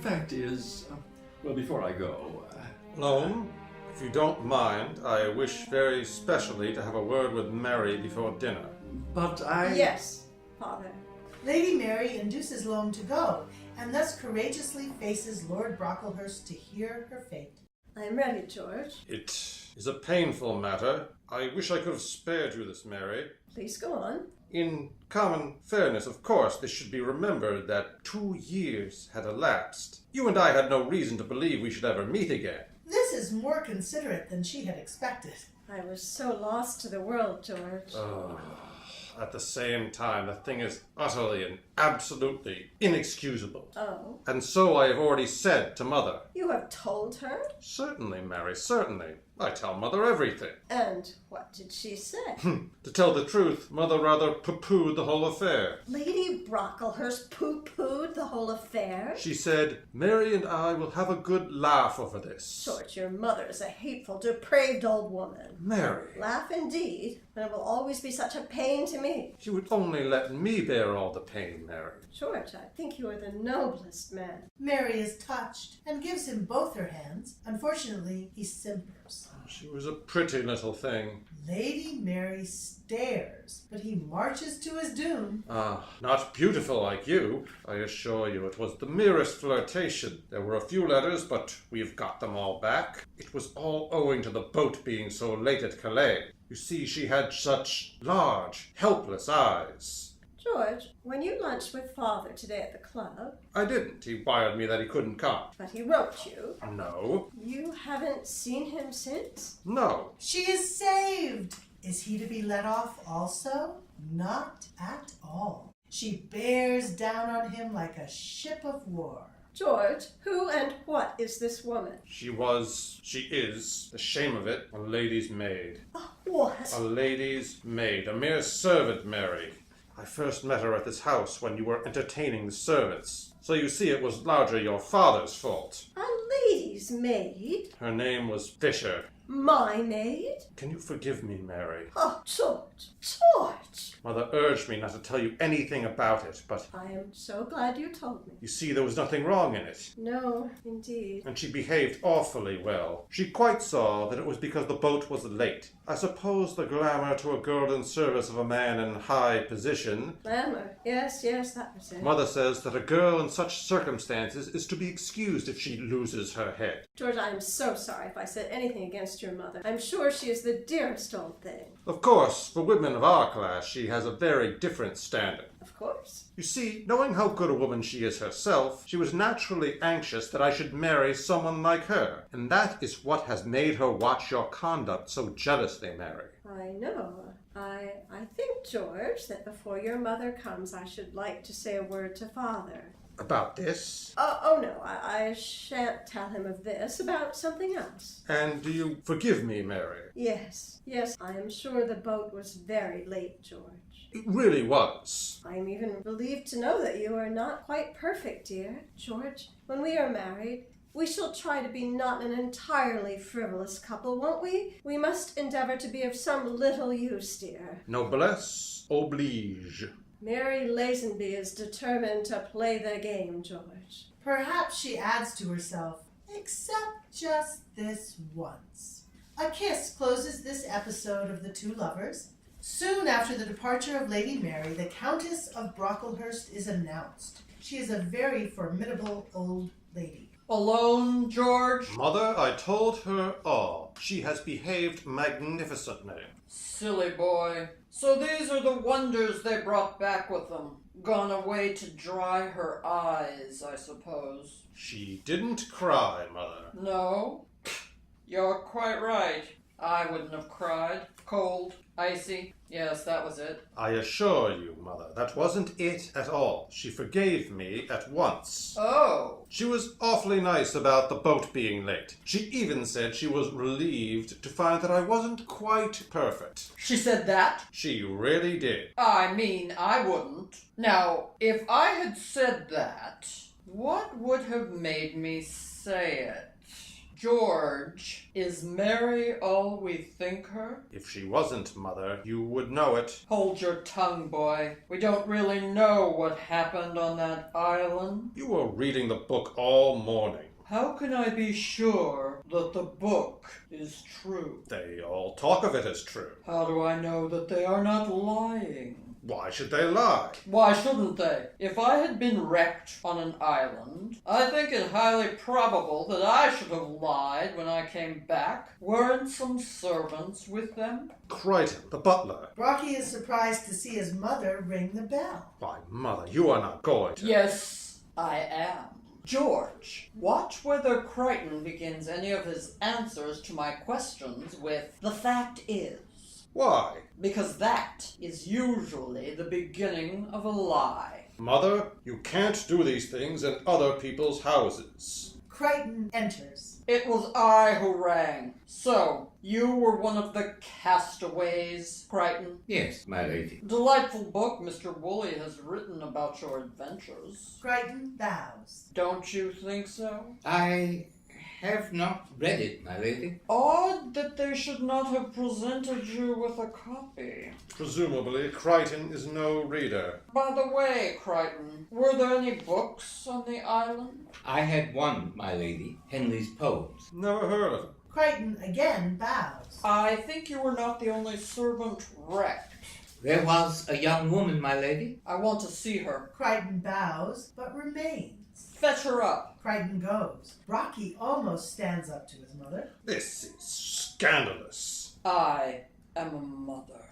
fact is, well, before I go... Lone, if you don't mind, I wish very specially to have a word with Mary before dinner. But I... Yes, Father. Lady Mary induces Lone to go, and thus courageously faces Lord Brocklehurst to hear her fate. I am ready, George. It is a painful matter. I wish I could have spared you this, Mary. Please go on. In common fairness, of course, this should be remembered that 2 years had elapsed. You and I had no reason to believe we should ever meet again. This is more considerate than she had expected. I was so lost to the world, George. At the same time, the thing is utterly and absolutely inexcusable. Oh. And so I have already said to Mother. You have told her? Certainly, Mary, certainly. I tell Mother everything. And what did she say? To tell the truth, Mother rather pooh-poohed the whole affair. Lady Brocklehurst pooh-poohed the whole affair? She said, Mary and I will have a good laugh over this. George, your mother is a hateful, depraved old woman. Mary. Laugh indeed, but it will always be such a pain to me. She would only let me bear all the pain, Mary. George, I think you are the noblest man. Mary is touched and gives him both her hands. Unfortunately, he simpers. She was a pretty little thing. Lady Mary stares, but he marches to his doom. Not beautiful like you. I assure you it was the merest flirtation. There were a few letters, but we've got them all back. It was all owing to the boat being so late at Calais. You see, she had such large, helpless eyes. George, when you lunched with Father today at the club... I didn't. He wired me that he couldn't come. But he wrote you. No. You haven't seen him since? No. She is saved! Is he to be let off also? Not at all. She bears down on him like a ship of war. George, who and what is this woman? She is, the shame of it, a lady's maid. What? A lady's maid. A mere servant, Mary. I first met her at this house when you were entertaining the servants. So you see it was largely your father's fault. A lady's maid? Her name was Fisher. My maid? Can you forgive me, Mary? Oh, George! George! Mother urged me not to tell you anything about it, but... I am so glad you told me. You see, there was nothing wrong in it. No, indeed. And she behaved awfully well. She quite saw that it was because the boat was late. I suppose the glamour to a girl in service of a man in high position... Glamour. Yes, that was it. Mother says that a girl in such circumstances is to be excused if she loses her head. George, I am so sorry if I said anything against your mother. I'm sure she is the dearest old thing. Of course, for women of our class, she has a very different standard. Of course. You see, knowing how good a woman she is herself, she was naturally anxious that I should marry someone like her. And that is what has made her watch your conduct so jealously, Mary. I know. I think, George, that before your mother comes, I should like to say a word to Father. About this? Oh no, I shan't tell him of this, about something else. And do you forgive me, Mary? Yes, I am sure the boat was very late, George. It really was. I am even relieved to know that you are not quite perfect, dear. George, when we are married, we shall try to be not an entirely frivolous couple, won't we? We must endeavor to be of some little use, dear. Noblesse oblige. Mary Lazenby is determined to play the game, George. Perhaps she adds to herself, except just this once. A kiss closes this episode of The Two Lovers. Soon after the departure of Lady Mary, the Countess of Brocklehurst is announced. She is a very formidable old lady. Alone, George? Mother, I told her all. She has behaved magnificently. Silly boy. So these are the wonders they brought back with them. Gone away to dry her eyes, I suppose. She didn't cry, Mother. No? You're quite right. I wouldn't have cried. Cold, icy. Yes, that was it. I assure you, Mother, that wasn't it at all. She forgave me at once. Oh. She was awfully nice about the boat being late. She even said she was relieved to find that I wasn't quite perfect. She said that? She really did. I mean, I wouldn't. Now, if I had said that, what would have made me say it? George, is Mary all we think her? If she wasn't, Mother, you would know it. Hold your tongue, boy. We don't really know what happened on that island. You were reading the book all morning. How can I be sure that the book is true? They all talk of it as true. How do I know that they are not lying? Why should they lie? Why shouldn't they? If I had been wrecked on an island, I think it highly probable that I should have lied when I came back. Weren't some servants with them? Crichton, the butler. Brocky is surprised to see his mother ring the bell. Why, Mother, you are not going to... Yes, I am. George, watch whether Crichton begins any of his answers to my questions with, "The fact is." Why? Because that is usually the beginning of a lie. Mother, you can't do these things in other people's houses. Crichton enters. It was I who rang. So, you were one of the castaways, Crichton? Yes, my lady. Delightful book Mr. Woolley has written about your adventures. Crichton bows. Don't you think so? I have not read it, my lady. Odd that they should not have presented you with a copy. Presumably, Crichton is no reader. By the way, Crichton, were there any books on the island? I had one, my lady, Henley's poems. Never heard of him. Crichton again bows. I think you were not the only servant wrecked. There was a young woman, my lady. I want to see her. Crichton bows, but remains. Fetch her up. Crichton goes. Brocky almost stands up to his mother. This is scandalous. I am a mother.